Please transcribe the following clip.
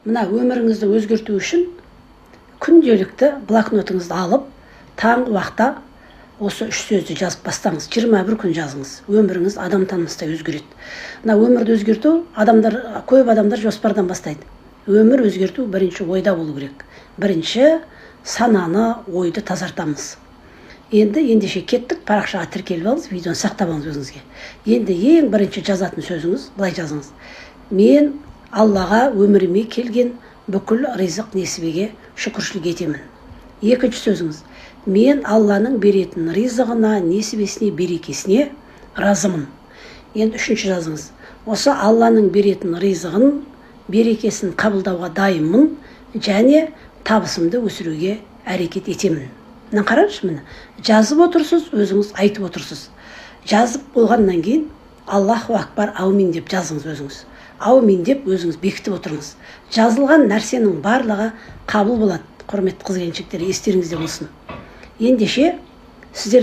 мына өміріңізді өзгерту үшін күнделікті блокнотыңызды алып, таңғы уақытта осы 3 сөзді жазып бастаңыз. 21 күн жазыңыз. Өміріңіз адам танымастай өзгереді. Мына өмірді өзгерту көп адамдар жоспардан бастайды. Өмір өзгерту бірінші ойда болу керек. Бірінші сананы, ойды тазартамыз. Енді ендеше кеттік, парақшаға тіркеліп алыңыз, видеоны сақтап алыңыз өзіңізге. Енді ең бірінші жазатын сөзіңіз былай жазыңыз: мен Аллаға өміріме келген бүкіл ризық несібеге шүкіршілік етемін. Екінші сөзіңіз: мен Алланың беретін ризығына, несібесіне, берекесіне разымын. Енді үшінші жазыңыз: осы Алланың беретін ризығын, берекесін қабылдауға дайынмын және табысымды өсіруге әрекет етемін. Мына қараңызшы, міне жазып отырсыз, өзіңіз айтып отырсыз. Жазып болғаннан кейін Аллаху акбар, аумин деп жазыңыз өзіңіз. Аумин деп өзіңіз бекітіп отырыңыз. Жазылған нәрсенің барлығы қабыл болады. Құрметті қыз-келіншектер, естеріңізде болсын. Ендеше сіздер